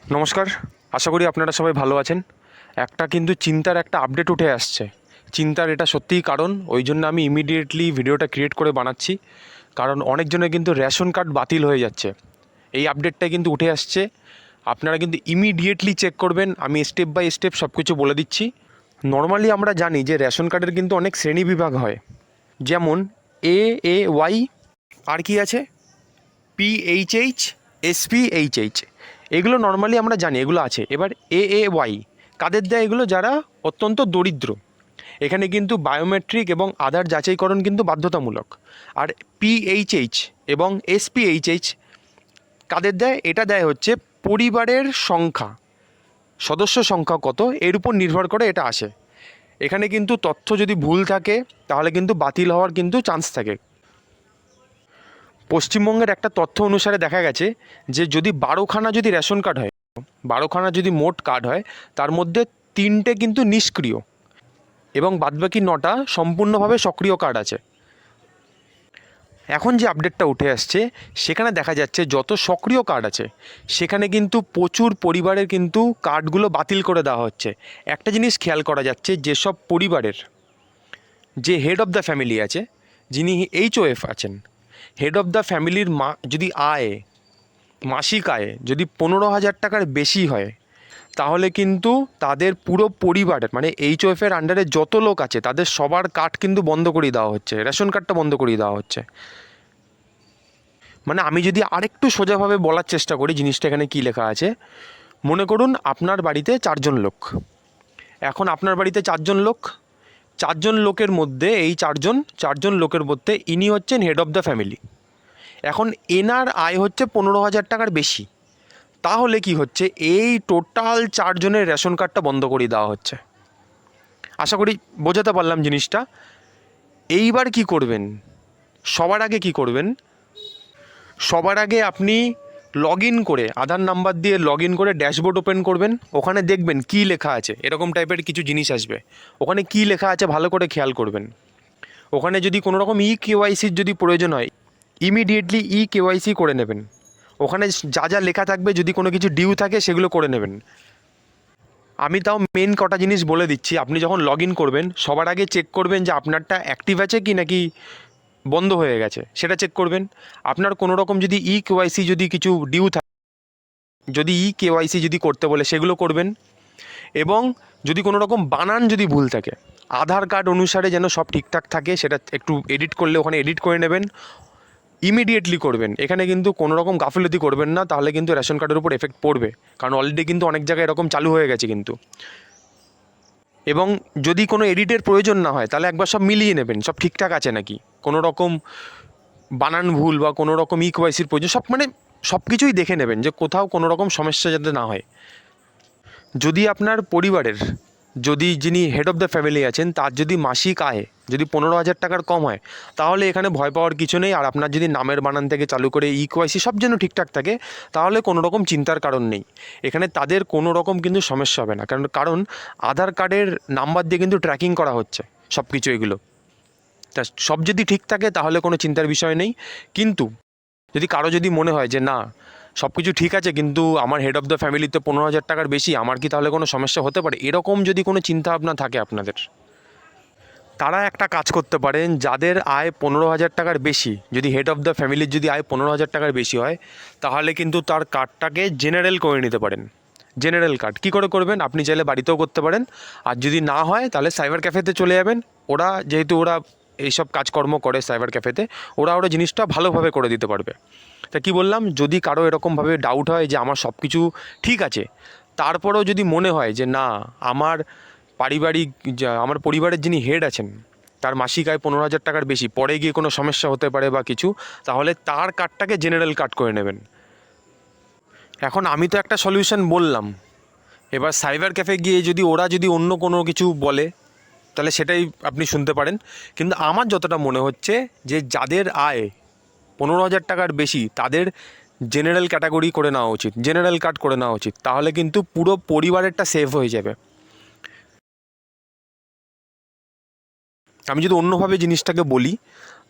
নমস্কার, আশা করি আপনারা সবাই ভালো আছেন। একটা কিন্তু চিন্তার একটা আপডেট উঠে আসছে। চিন্তার এটা সত্যিই কারণ, ওই জন্য আমি ইমিডিয়েটলি ভিডিওটা ক্রিয়েট করে বানাচ্ছি। কারণ অনেকজনের কিন্তু রেশন কার্ড বাতিল হয়ে যাচ্ছে। এই আপডেটটাই কিন্তু উঠে আসছে। আপনারা কিন্তু ইমিডিয়েটলি চেক করবেন। আমি স্টেপ বাই স্টেপ সব কিছু বলে দিচ্ছি। নর্মালি আমরা জানি যে রেশন কার্ডের কিন্তু অনেক শ্রেণী বিভাগ হয়। যেমন AAY, আর কি আছে PHH, SPHH, এগুলো নর্মালি আমরা জানি এগুলো আছে। এবার AAY কাদের দেয়? এগুলো যারা অত্যন্ত দরিদ্র। এখানে কিন্তু বায়োমেট্রিক এবং আধার যাচাইকরণ কিন্তু বাধ্যতামূলক। আর PHH এবং SPHH কাদের দেয়? এটা দেয় হচ্ছে পরিবারের সংখ্যা, সদস্য সংখ্যা কত এর উপর নির্ভর করে এটা আসে। এখানে কিন্তু তথ্য যদি ভুল থাকে তাহলে কিন্তু বাতিল হওয়ার কিন্তু চান্স থাকে। পশ্চিমবঙ্গের একটা তথ্য অনুসারে দেখা গেছে যে যদি 12খানা যদি রেশন কার্ড হয়, 12খানা যদি মোট কার্ড হয়, তার মধ্যে 3টে কিন্তু নিষ্ক্রিয় এবং বাদবাকি 9টা সম্পূর্ণভাবে সক্রিয় কার্ড আছে। এখন যে আপডেটটা উঠে আসছে সেখানে দেখা যাচ্ছে যত সক্রিয় কার্ড আছে সেখানে কিন্তু প্রচুর পরিবারের কিন্তু কার্ডগুলো বাতিল করে দেওয়া হচ্ছে। একটা জিনিস খেয়াল করা যাচ্ছে, যেসব পরিবারের যে হেড অফ দ্য ফ্যামিলি আছে, যিনি HOF আছেন, হেড অফ দ্য ফ্যামিলির যদি মাসিক আয় যদি 15,000 টাকার বেশি হয়, তাহলে কিন্তু তাদের পুরো পরিবারের মানে HOF-এর আন্ডারে যত লোক আছে তাদের সবার কার্ড কিন্তু বন্ধ করিয়ে দেওয়া হচ্ছে, রেশন কার্ডটা বন্ধ করিয়ে দেওয়া হচ্ছে। মানে আমি যদি আরেকটু সোজাভাবে বলার চেষ্টা করি জিনিসটা এখানে কী লেখা আছে, মনে করুন আপনার বাড়িতে 4জন লোক। এখন আপনার বাড়িতে 4জন লোক, 4জন লোকের মধ্যে এই চারজন লোকের মধ্যে ইনি হচ্ছেন হেড অফ দ্য ফ্যামিলি। এখন এনার আয় হচ্ছে 15,000 টাকার বেশি। তাহলে কি হচ্ছে, এই টোটাল 4জনের রেশন কার্ডটা বন্ধ করিয়ে দেওয়া হচ্ছে। আশা করি বোঝাতে পারলাম জিনিসটা। এইবার কি করবেন? সবার আগে কি করবেন, সবার আগে আপনি লগ ইন করে আধার নাম্বার দিয়ে লগ ইন করে ড্যাশবোর্ড ওপেন করবেন। ওখানে দেখবেন কী লেখা আছে, এরকম টাইপের কিছু জিনিস আসবে। ওখানে কী লেখা আছে ভালো করে খেয়াল করবেন। ওখানে যদি কোনো রকম KYCর যদি প্রয়োজন হয়, ইমিডিয়েটলি KYC করে নেবেন। ওখানে যা যা লেখা থাকবে, যদি কোনো কিছু ডিউ থাকে সেগুলো করে নেবেন। আমি তাও মেন কটা জিনিস বলে দিচ্ছি। আপনি যখন লগ ইন করবেন সবার আগে চেক করবেন যে আপনারটা অ্যাক্টিভ আছে কি নাকি বন্ধ হয়ে গেছে, সেটা চেক করবেন। আপনার কোনো রকম যদি KYC যদি কিছু ডিউ থাকে, যদি KYC যদি করতে বলে সেগুলো করবেন। এবং যদি কোনো রকম বানান যদি ভুল থাকে, আধার কার্ড অনুসারে যেন সব ঠিকঠাক থাকে, সেটা একটু এডিট করলে ওখানে এডিট করে নেবেন। ইমিডিয়েটলি করবেন। এখানে কিন্তু কোনো রকম গাফিলতি করবেন না, তাহলে কিন্তু রেশন কার্ডের উপর এফেক্ট পড়বে। কারণ অলরেডি কিন্তু অনেক জায়গায় এরকম চালু হয়ে গেছে কিন্তু। এবং যদি কোনো এডিটের প্রয়োজন না হয় তাহলে একবার সব মিলিয়ে নেবেন সব ঠিকঠাক আছে নাকি, কোনো রকম বানান ভুল বা কোনো রকম KYCর প্রয়োজন, সব মানে সব কিছুই দেখে নেবেন যে কোথাও কোনো রকম সমস্যা যাতে না হয়। যদি আপনার পরিবারের যদি যিনি হেড অফ দ্য ফ্যামিলি আছেন তার যদি মাসিক আয় যদি 15,000 টাকার কম হয়, তাহলে এখানে ভয় পাওয়ার কিছু নেই। আর আপনার যদি নামের বানান থেকে চালু করে KYC সব যেন ঠিকঠাক থাকে, তাহলে কোনো রকম চিন্তার কারণ নেই। এখানে তাদের কোনো রকম কিন্তু সমস্যা হবে না, কারণ আধার কার্ডের নাম্বার দিয়ে কিন্তু ট্র্যাকিং করা হচ্ছে সব কিছু এগুলো। তা সব যদি ঠিক থাকে তাহলে কোনো চিন্তার বিষয় নেই। কিন্তু যদি কারো যদি মনে হয় যে না সব কিছু ঠিক আছে কিন্তু আমার হেড অফ দ্য ফ্যামিলিতে 15,000 টাকার বেশি, আমার কি তাহলে কোনো সমস্যা হতে পারে, এরকম যদি কোনো চিন্তাভাবনা থাকে আপনাদের, তারা একটা কাজ করতে পারেন। যাদের আয় 15,000 টাকার বেশি, যদি হেড অফ দ্য ফ্যামিলির যদি আয় 15,000 টাকার বেশি হয়, তাহলে কিন্তু তার কার্ডটাকে জেনারেল করে নিতে পারেন। জেনারেল কার্ড কী করে করবেন, আপনি চাইলে বাড়িতেও করতে পারেন। আর যদি না হয় তাহলে সাইবার ক্যাফেতে চলে যাবেন। ওরা যেহেতু ওরা এইসব কাজকর্ম করে সাইবার ক্যাফেতে, ওরা জিনিসটা ভালোভাবে করে দিতে পারবে। তা কি বললাম, যদি কারো এরকমভাবে ডাউট হয় যে আমার সব কিছু ঠিক আছে, তারপরেও যদি মনে হয় যে না আমার আমার পরিবারের যিনি হেড আছেন তার মাসিক আয় 15,000 টাকার বেশি, পরে গিয়ে কোনো সমস্যা হতে পারে বা কিছু, তাহলে তার কার্ডটাকে জেনারেল কার্ড করে নেবেন। এখন আমি তো একটা সলিউশন বললাম, এবার সাইবার ক্যাফে গিয়ে যদি ওরা যদি অন্য কোনো কিছু বলে তাহলে সেটাই আপনি শুনতে পারেন। কিন্তু আমার যতটা মনে হচ্ছে যে যাদের আয় 15,000 টাকার বেশি তাদের জেনারেল ক্যাটাগরি করে নেওয়া উচিত, জেনারেল কার্ড করে নেওয়া উচিত। তাহলে কিন্তু পুরো পরিবারেরটা সেভ হয়ে যাবে। আমি যদি অন্যভাবে জিনিসটাকে বলি,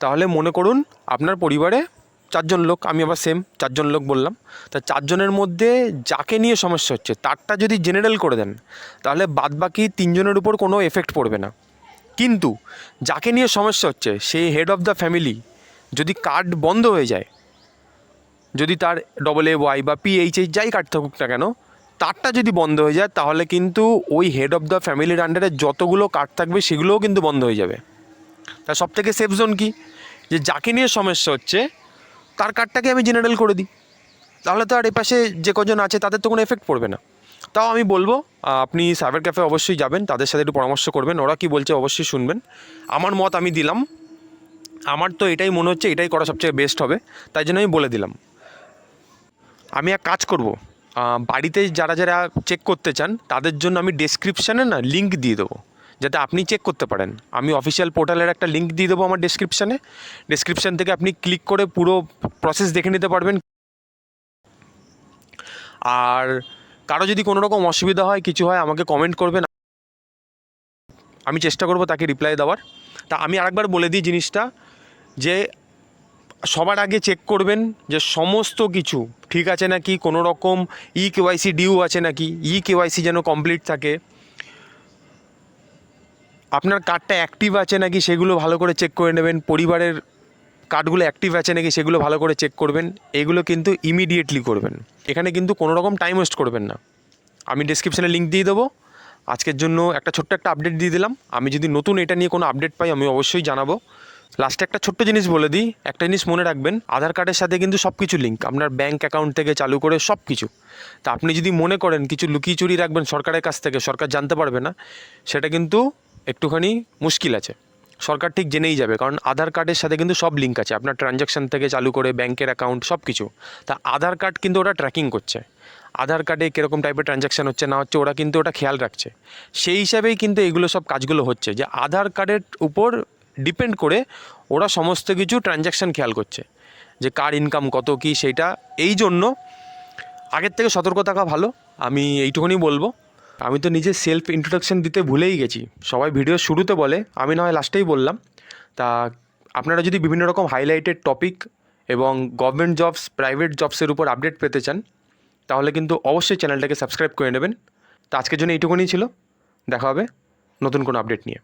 তাহলে মনে করুন আপনার পরিবারে চারজন লোক, আমি আবার সেম চারজন লোক বললাম। তা চারজনের মধ্যে যাকে নিয়ে সমস্যা হচ্ছে তারটা যদি জেনারেল করে দেন তাহলে বাদবাকি তিনজনের উপর কোনো এফেক্ট পড়বে না। কিন্তু যাকে নিয়ে সমস্যা হচ্ছে সেই হেড অফ দ্য ফ্যামিলি যদি কার্ড বন্ধ হয়ে যায়, যদি তার AA বা PHH যাই কার্ড থাকুক না কেন, তারটা যদি বন্ধ হয়ে যায় তাহলে কিন্তু ওই হেড অফ দ্য ফ্যামিলির আন্ডারে যতগুলো কার্ড থাকবে সেগুলোও কিন্তু বন্ধ হয়ে যাবে। তা সব থেকে সেফ জোন কি, যে যাকে নিয়ে সমস্যা হচ্ছে তার কার্ডটাকে আমি জেনারেল করে দিই, তাহলে তো আর এপাশে যে কজন আছে তাদের তো কোনো এফেক্ট পড়বে না। তাও আমি বলবো আপনি সাইবার ক্যাফে অবশ্যই যাবেন, তাদের সাথে একটু পরামর্শ করবেন, ওরা কি বলছে অবশ্যই শুনবেন। আমার মত আমি দিলাম, আমার তো এটাই মনে হচ্ছে এটাই করা সবচেয়ে বেস্ট হবে, তাই জন্য আমি বলে দিলাম। আমি এক কাজ করব, বাড়িতে যারা যারা চেক করতে চান তাদের জন্য আমি ডেসক্রিপশানে না লিঙ্ক দিয়ে দেবো, যাতে আপনি চেক করতে পারেন। আমি অফিসিয়াল পোর্টালের একটা লিঙ্ক দিয়ে দেবো আমার ডেসক্রিপশান থেকে আপনি ক্লিক করে পুরো প্রসেস দেখে নিতে পারবেন। আর কারো যদি কোনো রকম অসুবিধা হয়, কিছু হয়, আমাকে কমেন্ট করবেন, আমি চেষ্টা করব তাকে রিপ্লাই দেওয়ার। তা আমি আরেকবার বলে দিই জিনিসটা, যে সবার আগে চেক করবেন যে সমস্ত কিছু ঠিক আছে নাকি, কোনো রকম KYC ডিউ আছে নাকি, KYC যেন কমপ্লিট থাকে, আপনার কার্ডটা অ্যাক্টিভ আছে নাকি সেগুলো ভালো করে চেক করে নেবেন, পরিবারের কার্ডগুলো অ্যাক্টিভ আছে নাকি সেগুলো ভালো করে চেক করবেন। এগুলো কিন্তু ইমিডিয়েটলি করবেন, এখানে কিন্তু কোনো রকম টাইম ওয়েস্ট করবেন না। আমি ডেসক্রিপশানে লিঙ্ক দিয়ে দেবো। আজকের জন্য একটা ছোট্ট একটা আপডেট দিয়ে দিলাম, আমি যদি নতুন এটা নিয়ে কোনো আপডেট পাই আমি অবশ্যই জানাবো। লাস্টে একটা ছোট্ট জিনিস বলে দিই, একটা জিনিস মনে রাখবেন, আধার কার্ডের সাথে কিন্তু সব কিছু লিঙ্ক, আপনার ব্যাঙ্ক অ্যাকাউন্ট থেকে চালু করে সব কিছু। তা আপনি যদি মনে করেন কিছু লুকিয়ে চুরি রাখবেন সরকারের কাছ থেকে, সরকার জানতে পারবে না, সেটা কিন্তু একটুখানি মুশকিল আছে। সরকার ঠিক জেনেই যাবে, কারণ আধার কার্ডের সাথে কিন্তু সব লিঙ্ক আছে, আপনার ট্রানজ্যাকশান থেকে চালু করে ব্যাঙ্কের অ্যাকাউন্ট সব কিছু। তা আধার কার্ড কিন্তু ওরা ট্র্যাকিং করছে, আধার কার্ডে কীরকম টাইপের ট্রানজ্যাকশান হচ্ছে না হচ্ছে ওরা কিন্তু ওটা খেয়াল রাখছে। সেই হিসাবেই কিন্তু এগুলো সব কাজগুলো হচ্ছে, যে আধার কার্ডের উপর ডিপেন্ড করে ওরা সমস্ত কিছু ট্রানজ্যাকশান খেয়াল করছে, যে কার ইনকাম কত কী সেইটা। এই জন্য আগের থেকে সতর্ক থাকা ভালো, আমি এইটুকুনি বলবো। আমি তো নিজে সেলফ ইন্ট্রোডাকশান দিতে ভুলেই গেছি, সবাই ভিডিও শুরুতে বলে, আমি না হয় লাস্টেই বললাম। তা আপনারা যদি বিভিন্ন রকম হাইলাইটেড টপিক এবং গভর্নমেন্ট জবস, প্রাইভেট জবসের উপর আপডেট পেতে চান তাহলে কিন্তু অবশ্যই চ্যানেলটাকে সাবস্ক্রাইব করে নেবেন। তা আজকের জন্য এইটুকুনি ছিল, দেখা হবে নতুন কোনো আপডেট নিয়ে।